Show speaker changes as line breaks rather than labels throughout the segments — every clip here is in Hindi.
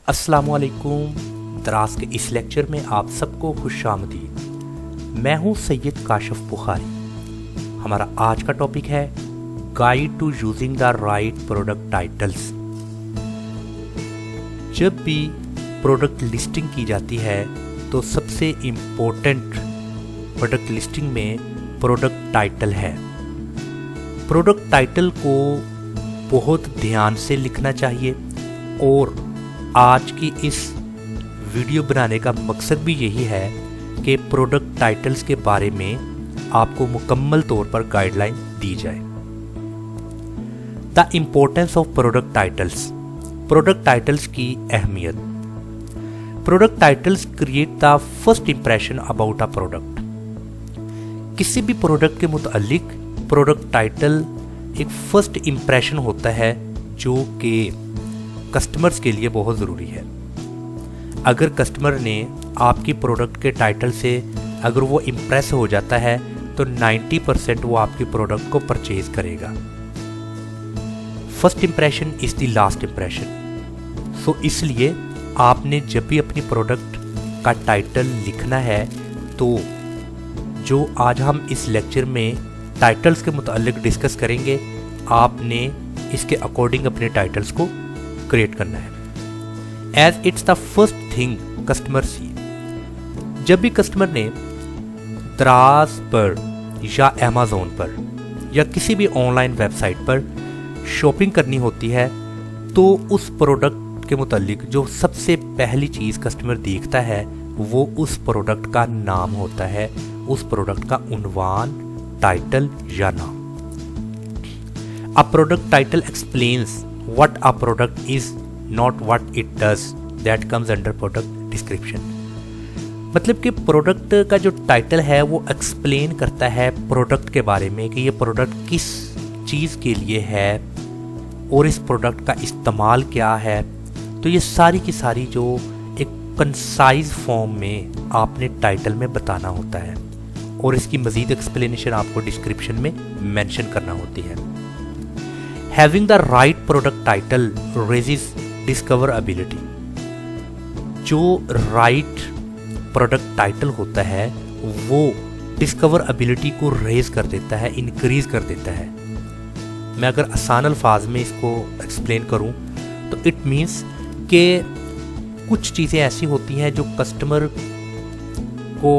अस्सलामुअलैकुम। दराज के इस लेक्चर में आप सबको खुशामदीद। मैं हूं सैयद काशिफ बुखारी। हमारा आज का टॉपिक है guide to using the right product titles. जब भी प्रोडक्ट लिस्टिंग की जाती है तो सबसे इम्पोर्टेंट प्रोडक्ट लिस्टिंग में प्रोडक्ट टाइटल है। प्रोडक्ट टाइटल को बहुत ध्यान से लिखना चाहिए और आज की इस वीडियो बनाने का मकसद भी यही है कि प्रोडक्ट टाइटल्स के बारे में आपको मुकम्मल तौर पर गाइडलाइन दी जाए। The importance of product titles. Product titles की अहमियत। Product titles create the first impression about a product. किसी भी प्रोडक्ट के मुतालिक प्रोडक्ट टाइटल एक फर्स्ट इंप्रेशन होता है जो कि कस्टमर्स के लिए बहुत ज़रूरी है। अगर कस्टमर ने आपकी प्रोडक्ट के टाइटल से अगर वो इम्प्रेस हो जाता है तो 90% वो आपकी प्रोडक्ट को परचेज करेगा। First impression is the last impression. So इसलिए आपने जब भी अपनी प्रोडक्ट का टाइटल लिखना है तो जो आज हम इस लेक्चर में टाइटल्स के मुतालिक डिस्कस करेंगे, आपने इसके अकॉर्डिंग अपने टाइटल्स को क्रिएट करना है। As it's the first thing customer see. जब भी कस्टमर ने दराज पर या अमेज़न पर या किसी भी ऑनलाइन वेबसाइट पर शॉपिंग करनी होती है तो उस प्रोडक्ट के मुतालिक जो सबसे पहली चीज़ कस्टमर देखता है वो उस प्रोडक्ट का नाम होता है, उस प्रोडक्ट का उन्वान, टाइटल या नाम। A product title explains what a product is, not what it does, that comes under product description। मतलब कि प्रोडक्ट का जो टाइटल है वो एक्सप्लेन करता है प्रोडक्ट के बारे में कि ये प्रोडक्ट किस चीज़ के लिए है और इस प्रोडक्ट का इस्तेमाल क्या है। तो ये सारी की सारी जो एक कंसाइज फॉर्म में आपने टाइटल में बताना होता है और इसकी मज़ीद एक्सप्लेनेशन आपको डिस्क्रिप्शन में मेंशन करना होती है। Having the right product title raises discoverability। जो right product title होता है वो discoverability को रेज कर देता है, इंक्रीज कर देता है। मैं अगर आसान अल्फाज में इसको एक्सप्लेन करूं तो इट मीन्स कि कुछ चीज़ें ऐसी होती हैं जो कस्टमर को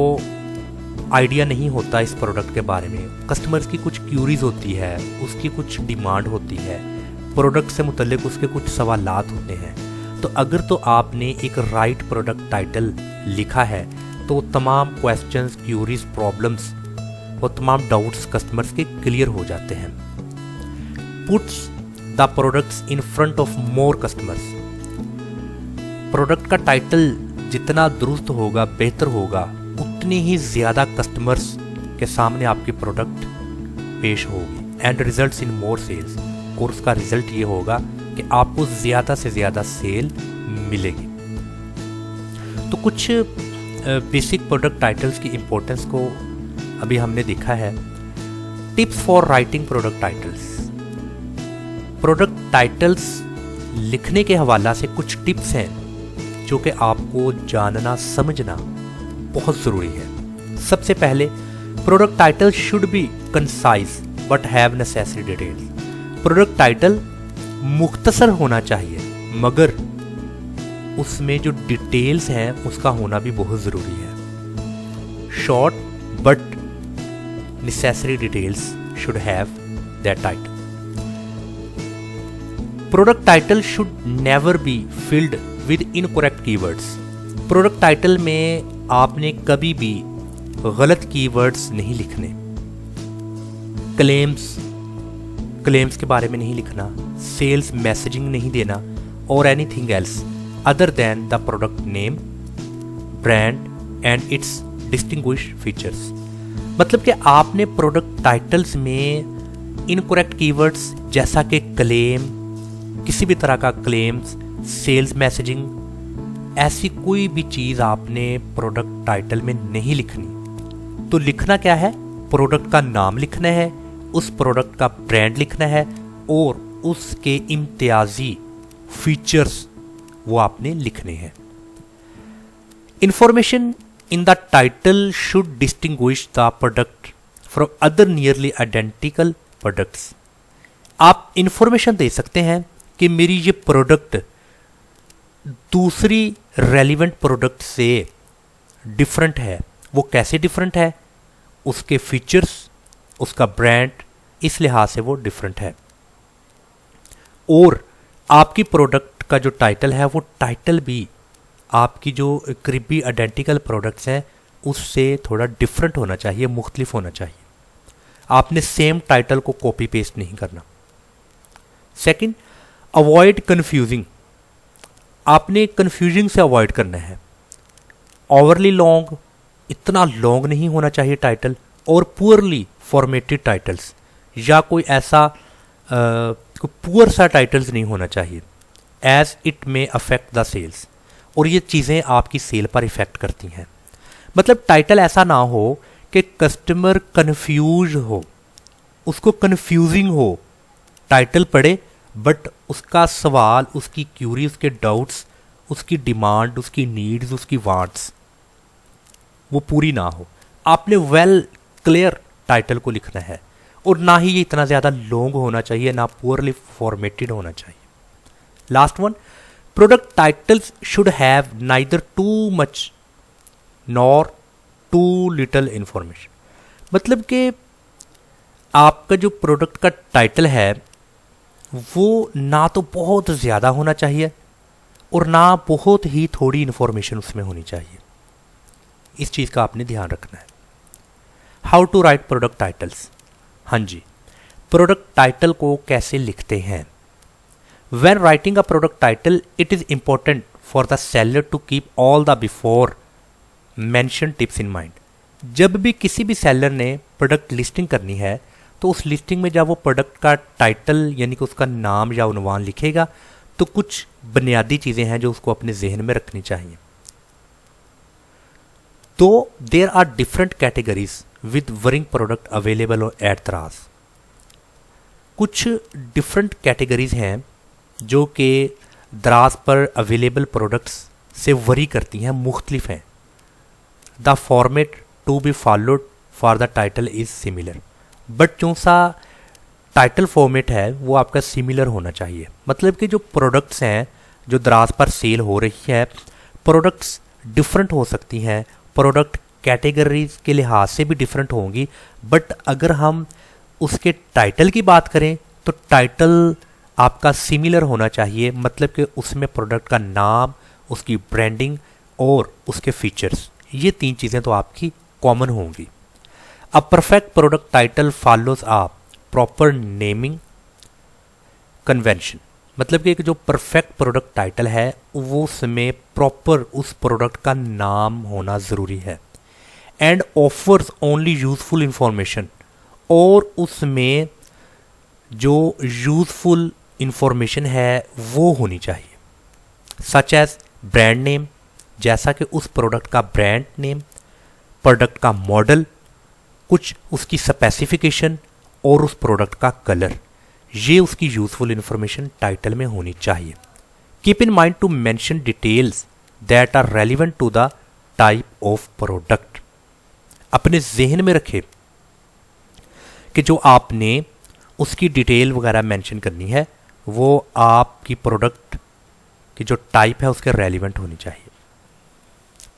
आइडिया नहीं होता इस प्रोडक्ट के बारे में। कस्टमर्स की कुछ क्यूरीज होती है, उसकी कुछ डिमांड होती है, प्रोडक्ट से मुतल्लिक उसके कुछ सवालात होते हैं। तो अगर तो आपने एक राइट प्रोडक्ट टाइटल लिखा है तो तमाम क्वेश्चंस, क्यूरीज, प्रॉब्लम्स और तमाम डाउट्स कस्टमर्स के क्लियर हो जाते हैं। Puts the products in front of more customers. Product का टाइटल जितना दुरुस्त होगा, बेहतर होगा, उतनी ही ज़्यादा कस्टमर्स के सामने आपकी प्रोडक्ट पेश होगी। And results in more sales. और उसका रिजल्ट ये होगा कि आपको ज़्यादा से ज़्यादा सेल मिलेगी। तो कुछ बेसिक प्रोडक्ट टाइटल्स की इम्पोर्टेंस को अभी हमने देखा है। Tips for writing product titles. Product titles लिखने के हवाला से कुछ टिप्स हैं जो कि आपको जानना, समझना बहुत ज़रूरी है। सबसे पहले, product title should be concise but have necessary details. Product title मुख्तसर होना चाहिए मगर उसमें जो डिटेल्स हैं उसका होना भी बहुत ज़रूरी है। Short but necessary details should have that title. Product title should never be filled with incorrect keywords. Product title में आपने कभी भी गलत कीवर्ड्स नहीं लिखने। क्लेम्स के बारे में नहीं लिखना, सेल्स मैसेजिंग नहीं देना और anything else other than the product name, brand and it's distinguish features. मतलब कि आपने प्रोडक्ट टाइटल्स में इनकरेक्ट कीवर्ड्स जैसा कि क्लेम, किसी भी तरह का क्लेम्स, सेल्स मैसेजिंग, ऐसी कोई भी चीज़ आपने प्रोडक्ट टाइटल में नहीं लिखनी। तो लिखना क्या है? प्रोडक्ट का नाम लिखना है, उस प्रोडक्ट का ब्रांड लिखना है और उसके इम्तियाजी फीचर्स वो आपने लिखने हैं। Information in the title should distinguish the product from other nearly identical products. आप इंफॉर्मेशन दे सकते हैं कि मेरी ये प्रोडक्ट दूसरी रेलिवेंट प्रोडक्ट से डिफरेंट है। वो कैसे डिफरेंट है, उसके फीचर्स, उसका ब्रांड, इस लिहाज से वो डिफरेंट है। और आपकी प्रोडक्ट का जो टाइटल है वो टाइटल भी आपकी जो करीबी आइडेंटिकल प्रोडक्ट्स हैं उससे थोड़ा डिफरेंट होना चाहिए, मुख्तलिफ होना चाहिए। आपने सेम टाइटल को कॉपी पेस्ट नहीं करना। Second, avoid confusing. आपने कन्फ्यूजिंग से अवॉइड करना है। ओवरली लॉन्ग, इतना लॉन्ग नहीं होना चाहिए टाइटल, और पुअरली फॉर्मेटेड टाइटल्स या कोई ऐसा पुअर सा टाइटल्स नहीं होना चाहिए, as it may affect the sales. और ये चीज़ें आपकी सेल पर इफेक्ट करती हैं। मतलब टाइटल ऐसा ना हो कि कस्टमर कन्फ्यूज हो, उसको कन्फ्यूजिंग हो, टाइटल पढ़े बट उसका सवाल, उसकी क्यूरी, उसके डाउट्स, उसकी डिमांड, उसकी नीड्स, उसकी वांट्स वो पूरी ना हो। आपने वेल क्लियर टाइटल को लिखना है, और ना ही ये इतना ज़्यादा लॉन्ग होना चाहिए, ना पुअरली फॉर्मेटेड होना चाहिए। Last one, product titles should have neither too much nor too little information. मतलब कि आपका जो प्रोडक्ट का टाइटल है वो ना तो बहुत ज़्यादा होना चाहिए और ना बहुत ही थोड़ी इंफॉर्मेशन उसमें होनी चाहिए। इस चीज़ का आपने ध्यान रखना है। How to write product titles. हाँ जी, प्रोडक्ट टाइटल को कैसे लिखते हैं। When writing a product title, it is important for the seller to keep all the before mentioned tips in mind. जब भी किसी भी सेलर ने प्रोडक्ट लिस्टिंग करनी है तो उस लिस्टिंग में जब वो प्रोडक्ट का टाइटल यानी कि उसका नाम या उन्वान लिखेगा तो कुछ बुनियादी चीज़ें हैं जो उसको अपने जहन में रखनी चाहिए। तो there are different categories with varying product available at Daraz. कुछ डिफरेंट कैटेगरीज हैं जो कि दराज पर अवेलेबल प्रोडक्ट्स से वरी करती हैं, मुख्तलिफ हैं। The format to be followed for the title is similar, but जो सा टाइटल फॉर्मेट है वो आपका सिमिलर होना चाहिए। मतलब कि जो प्रोडक्ट्स हैं जो दराज पर सेल हो रही है, प्रोडक्ट्स डिफरेंट हो सकती हैं, प्रोडक्ट कैटेगरीज के लिहाज से भी डिफरेंट होंगी, बट अगर हम उसके टाइटल की बात करें तो टाइटल आपका सिमिलर होना चाहिए। मतलब कि उसमें प्रोडक्ट का नाम, उसकी ब्रांडिंग और उसके फीचर्स, ये तीन चीज़ें तो आपकी कॉमन होंगी। A perfect product title follows a proper naming convention. मतलब कि एक जो परफेक्ट प्रोडक्ट टाइटल है वो उसमें प्रॉपर उस प्रोडक्ट का नाम होना ज़रूरी है। And offers only useful information, और उसमें जो यूजफुल इंफॉर्मेशन है वो होनी चाहिए। सच एज ब्रांड नेम, जैसा कि उस प्रोडक्ट का ब्रांड नेम, प्रोडक्ट का मॉडल, कुछ उसकी स्पेसिफिकेशन और उस प्रोडक्ट का कलर, ये उसकी यूजफुल इंफॉर्मेशन टाइटल में होनी चाहिए। Keep in mind to mention details that are relevant to the type of product. अपने जहन में रखें कि जो आपने उसकी डिटेल वगैरह मेंशन करनी है वो आपकी प्रोडक्ट की जो टाइप है उसके रेलिवेंट होनी चाहिए।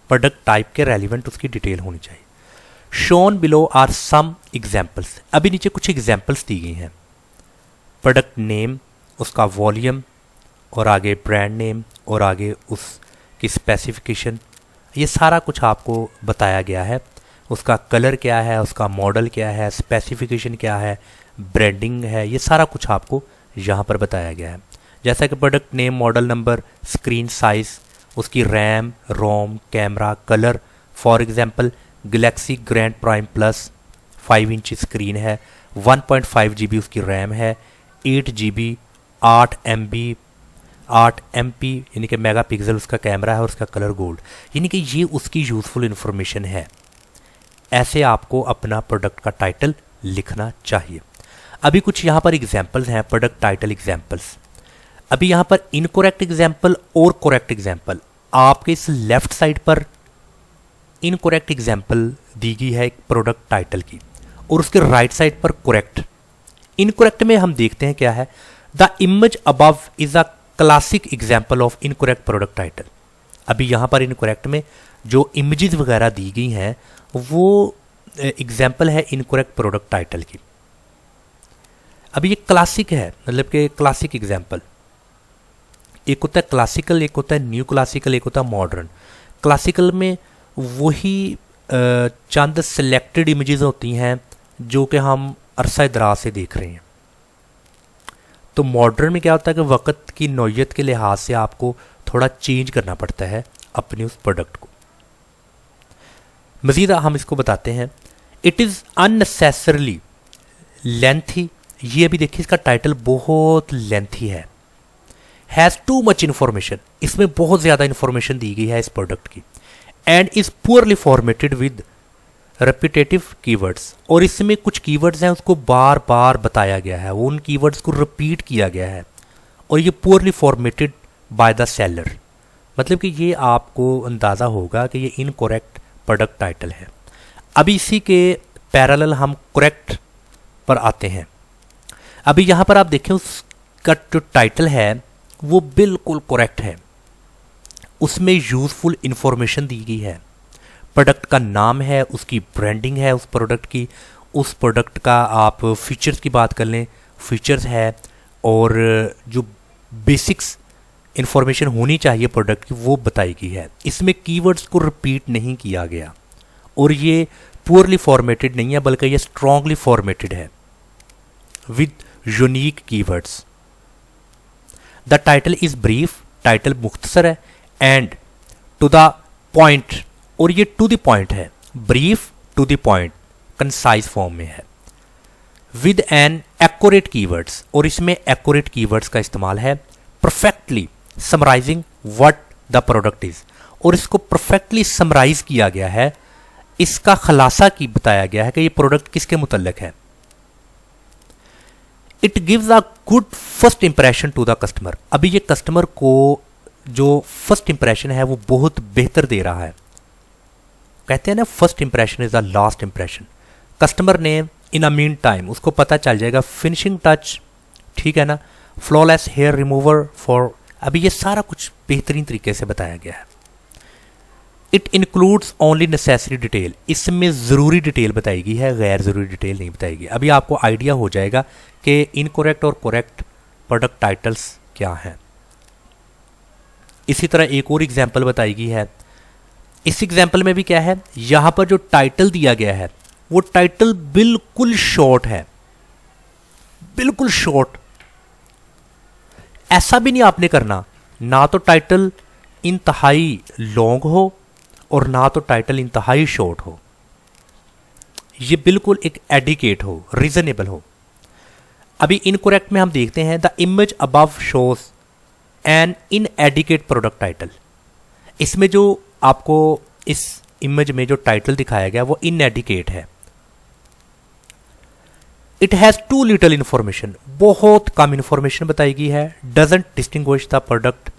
प्रोडक्ट टाइप के रेलिवेंट उसकी डिटेल होनी चाहिए। Shown below are some examples. अभी नीचे कुछ एग्जाम्पल्स दी गई हैं। प्रोडक्ट नेम, उसका वॉल्यूम, और आगे ब्रांड नेम, और आगे उसकी स्पेसिफिकेशन, ये सारा कुछ आपको बताया गया है। उसका कलर क्या है, उसका मॉडल क्या है, स्पेसिफिकेशन क्या है, ब्रांडिंग है, ये सारा कुछ आपको यहाँ पर बताया गया है। जैसा कि product name, model number, screen size, उसकी RAM, ROM, camera, colour. For example Galaxy Grand Prime plus 5 inch screen है, 1.5 GB उसकी रैम है, 8 GB 8 MP यानी कि मेगा पिक्सल उसका कैमरा है, और उसका कलर गोल्ड, यानी कि ये उसकी यूज़फुल इंफॉर्मेशन है। ऐसे आपको अपना प्रोडक्ट का टाइटल लिखना चाहिए। अभी कुछ यहाँ पर एग्जाम्पल्स हैं, प्रोडक्ट टाइटल एग्जाम्पल्स। अभी यहाँ पर इनकोरेक्ट एग्जाम्पल और करेक्ट एग्जाम्पल, आपके इस लेफ्ट साइड पर इनकोरेक्ट एग्जाम्पल दी गई है एक प्रोडक्ट टाइटल की, और उसके राइट साइड पर करेक्ट। इनकोरेक्ट में हम देखते हैं क्या है, the image above is a classic example of incorrect product title. अभी यहाँ पर इनकोरेक्ट में जो इमेजेस वगैरह दी गई हैं वो एग्जाम्पल है इनकोरेक्ट प्रोडक्ट टाइटल की। अभी ये क्लासिक है, मतलब कि क्लासिक एग्जाम्पल, एक होता है क्लासिकल, एक होता है न्यू क्लासिकल, एक होता है मॉडर्न। क्लासिकल में वही चंद सिलेक्टेड इमेजेस होती हैं जो कि हम अरसा दराज से देख रहे हैं। तो मॉडर्न में क्या होता है कि वक्त की नौयत के लिहाज से आपको थोड़ा चेंज करना पड़ता है अपने उस प्रोडक्ट को। मज़ीद हम इसको बताते हैं, इट इज़ अननेसेसरली लेंथी। ये अभी देखिए इसका टाइटल बहुत लेंथी है। हैज़ टू मच इन्फॉर्मेशन, इसमें बहुत ज़्यादा इन्फॉर्मेशन दी गई है इस प्रोडक्ट की। And is poorly formatted with repetitive keywords, और इसमें कुछ कीवर्ड्स हैं उसको बार बार बताया गया है, वो उन कीवर्ड्स को रिपीट किया गया है। और ये poorly formatted by the seller, मतलब कि ये आपको अंदाज़ा होगा कि ये इनकोरेक्ट प्रोडक्ट टाइटल है। अभी इसी के पैरेलल हम करेक्ट पर आते हैं। अभी यहाँ पर आप देखें उसका जो टाइटल है वो बिल्कुल करेक्ट है, उसमें यूज़फुल इंफॉर्मेशन दी गई है, प्रोडक्ट का नाम है, उसकी ब्रांडिंग है उस प्रोडक्ट की, उस प्रोडक्ट का आप फीचर्स की बात कर लें, फीचर्स है, और जो बेसिक्स इंफॉर्मेशन होनी चाहिए प्रोडक्ट की वो बताई गई है। इसमें कीवर्ड्स को रिपीट नहीं किया गया, और ये पुअरली फॉर्मेटेड नहीं है बल्कि ये स्ट्रांगली फॉर्मेटेड है with unique keywords. The title is brief, title मुख्तसर है, एंड टू द पॉइंट, और ये टू द पॉइंट है, brief to the point, concise form में है, विद एन एक्यूरेट कीवर्ड्स, और इसमें एक्यूरेट कीवर्ड्स का इस्तेमाल है, perfectly summarising what the product is, और इसको परफेक्टली समराइज किया गया है, इसका खुलासा की बताया गया है कि ये प्रोडक्ट किसके मुतल्लिक है। It gives a good first impression to the customer, अभी ये कस्टमर को जो फर्स्ट इंप्रेशन है वो बहुत बेहतर दे रहा है। कहते हैं ना first impression is the last impression. Customer ने इन अ मीन टाइम उसको पता चल जाएगा, फिनिशिंग टच, ठीक है ना, फ्लॉलेस हेयर रिमूवर फॉर, अभी ये सारा कुछ बेहतरीन तरीके से बताया गया है। It includes only necessary detail, इसमें ज़रूरी डिटेल बताई गई है, गैर ज़रूरी डिटेल नहीं बताई गई। अभी आपको आइडिया हो जाएगा कि इनकोरेक्ट और करेक्ट प्रोडक्ट टाइटल्स क्या हैं। इसी तरह एक और एग्जाम्पल बताई गई है। इस एग्जाम्पल में भी क्या है, यहाँ पर जो टाइटल दिया गया है वो टाइटल बिल्कुल शॉर्ट है, बिल्कुल शॉर्ट। ऐसा भी नहीं आपने करना, ना तो टाइटल इंतहाई लॉन्ग हो और ना तो टाइटल इंतहाई शॉर्ट हो, ये बिल्कुल एक एडिकेट हो, रीजनेबल हो। अभी इनकोरेक्ट में हम देखते हैं, the image above shows N inadequate product title, इसमें जो आपको इस इमेज में जो टाइटल दिखाया गया वो इनएडिकेट है। It has too little information, बहुत कम इंफॉर्मेशन बताई गई है। डजंट डिस्टिंग्विश द प्रोडक्ट,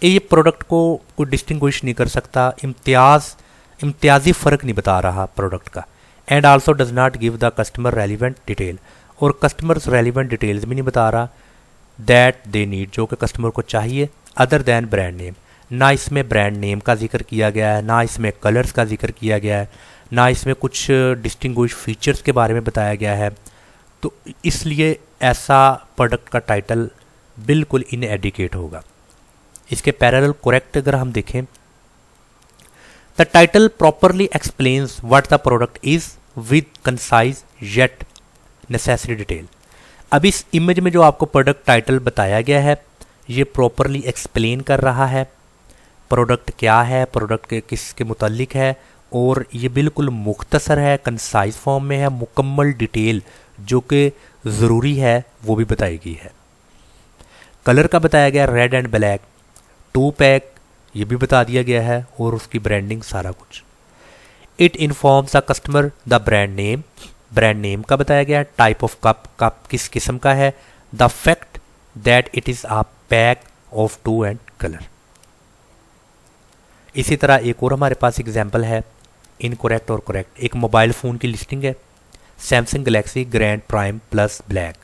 ये प्रोडक्ट को कोई डिस्टिंग्विश नहीं कर सकता, इम्तियाजी फ़र्क नहीं बता रहा प्रोडक्ट का। And also does not give the customer relevant detail, और कस्टमर्स रेलिवेंट डिटेल्स भी नहीं बता रहा दैट दे नीड, जो कि कस्टमर को चाहिए, अदर दैन ब्रांड नेम। ना इसमें ब्रांड नेम का जिक्र किया गया है, ना इसमें कलर्स का जिक्र किया गया है, ना इसमें कुछ डिस्टिंग्विश फीचर्स के बारे में बताया गया है। तो इसलिए ऐसा प्रोडक्ट का टाइटल बिल्कुल इनएडिकेट होगा। इसके पैरेलल करेक्ट अगर हम देखें, the title properly explains what the product is with concise yet necessary detail. अब इस इमेज में जो आपको प्रोडक्ट टाइटल बताया गया है ये प्रॉपरली एक्सप्लेन कर रहा है प्रोडक्ट क्या है, प्रोडक्ट के किसके मुतल्लिक है, और ये बिल्कुल मुख्तसर है, कंसाइज फॉर्म में है, मुकम्मल डिटेल जो कि ज़रूरी है वो भी बताई गई है। कलर का बताया गया रेड एंड ब्लैक, 2 पैक ये भी बता दिया गया है, और उसकी ब्रांडिंग सारा कुछ। It informs the customer the brand name, brand name का बताया गया, टाइप ऑफ कप, कप किस किस्म का है, the fact that it is a pack of 2 and colour. इसी तरह एक और हमारे पास एग्जाम्पल है इनकरेक्ट और करेक्ट। एक मोबाइल फ़ोन की लिस्टिंग है, Samsung Galaxy Grand Prime plus black,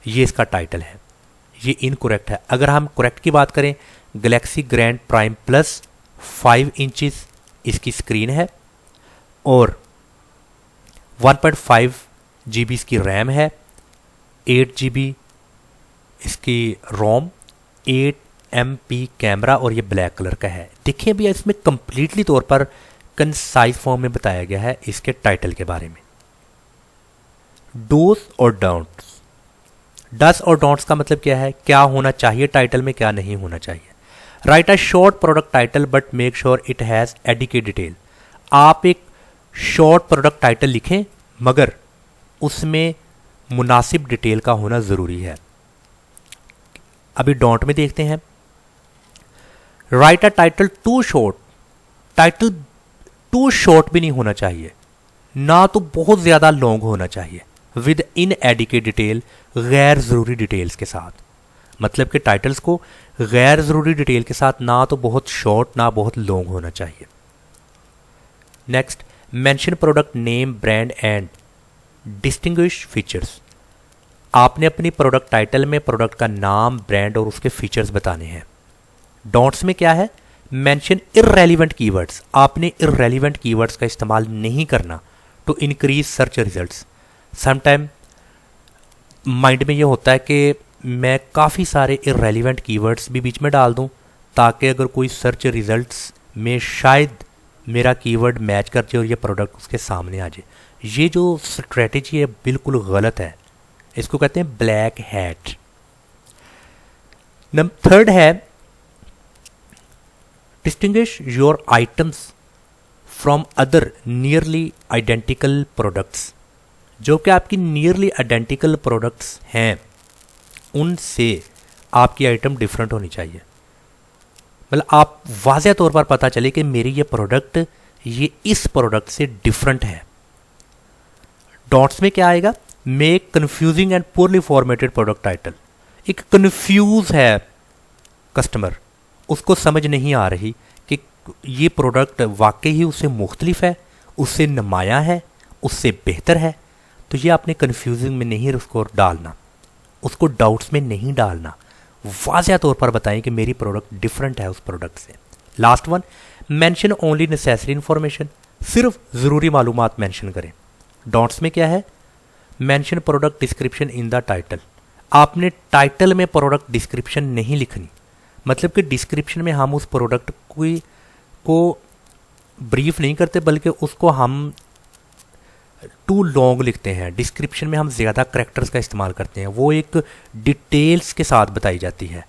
ये इसका टाइटल है, ये इनकरेक्ट है। अगर हम करेक्ट की बात करें, Galaxy Grand Prime plus 5 inches इसकी स्क्रीन है और 1.5 GB इसकी रैम है, 8 GB इसकी रोम, 8 MP कैमरा और ये ब्लैक कलर का है। देखिए भैया इसमें कंप्लीटली तौर पर कंसाइज फॉर्म में बताया गया है इसके टाइटल के बारे में। डूज और डोंट्स, डस और डोंट्स का मतलब क्या है, क्या होना चाहिए टाइटल में, क्या नहीं होना चाहिए। Right a short product title but make sure it has adequate detail. आप एक शॉर्ट प्रोडक्ट टाइटल लिखें मगर उसमें मुनासिब डिटेल का होना ज़रूरी है। अभी डोंट में देखते हैं, write a title too short, title too short भी नहीं होना चाहिए, ना तो बहुत ज़्यादा लॉन्ग होना चाहिए, विद इन एडिकेट डिटेल, गैर ज़रूरी डिटेल्स के साथ। मतलब कि टाइटल्स को गैर ज़रूरी डिटेल के साथ ना तो बहुत शॉर्ट ना बहुत लॉन्ग होना चाहिए। Next, mention product name brand and distinguish features. आपने अपनी प्रोडक्ट टाइटल में प्रोडक्ट का नाम, ब्रांड और उसके फीचर्स बताने हैं। डॉट्स में क्या है, मेंशन इररेलेवेंट कीवर्ड्स। आपने इररेलेवेंट कीवर्ड्स का इस्तेमाल नहीं करना to increase search results. Sometime mind में ये होता है कि मैं काफ़ी सारे इररेलेवेंट कीवर्ड्स भी बीच में डाल दूं ताकि अगर कोई सर्च रिजल्ट्स में शायद मेरा कीवर्ड मैच कर जाए और ये प्रोडक्ट उसके सामने आ जाए। ये जो स्ट्रेटेजी है बिल्कुल गलत है, इसको कहते हैं ब्लैक हैट। नंबर थर्ड है distinguish your items from other nearly identical products. जो कि आपकी नियरली आइडेंटिकल प्रोडक्ट्स हैं उनसे आपकी आइटम डिफरेंट होनी चाहिए। मतलब आप वाज़ेह तौर पर पता चले कि मेरी ये प्रोडक्ट ये इस प्रोडक्ट से डिफरेंट है। डॉट्स में क्या आएगा, make confusing and poorly formatted product title. एक कंफ्यूज है कस्टमर, उसको समझ नहीं आ रही कि ये प्रोडक्ट वाकई ही उससे मुख्तलिफ है, उससे नुमाया है, उससे बेहतर है, तो ये आपने कंफ्यूजिंग में नहीं उसको डालना, उसको डाउट्स में नहीं डालना। वाज़ेह तौर पर बताएं कि मेरी प्रोडक्ट डिफरेंट है उस प्रोडक्ट से। Last one, mention only necessary information. सिर्फ ज़रूरी मालूमात मेंशन करें। डॉट्स में क्या है, mention product description in the title. आपने टाइटल में प्रोडक्ट डिस्क्रिप्शन नहीं लिखनी। मतलब कि डिस्क्रिप्शन में हम उस प्रोडक्ट को ब्रीफ नहीं करते बल्कि उसको हम टू लॉन्ग लिखते हैं। डिस्क्रिप्शन में हम ज़्यादा करैक्टर्स का इस्तेमाल करते हैं, वो एक डिटेल्स के साथ बताई जाती है।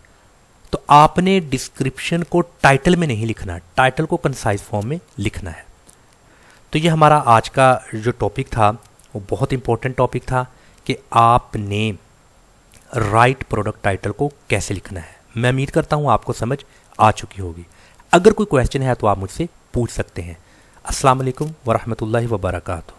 तो आपने डिस्क्रिप्शन को टाइटल में नहीं लिखना, टाइटल को कंसाइज फॉर्म में लिखना है। तो ये हमारा आज का जो टॉपिक था वो बहुत इंपॉर्टेंट टॉपिक था कि आपने राइट प्रोडक्ट टाइटल को कैसे लिखना है। मैं उम्मीद करता हूँ आपको समझ आ चुकी होगी। अगर कोई क्वेश्चन है तो आप मुझसे पूछ सकते हैं। अस्सलाम वालेकुम वरहमतुल्लाहि वबरकातुहू।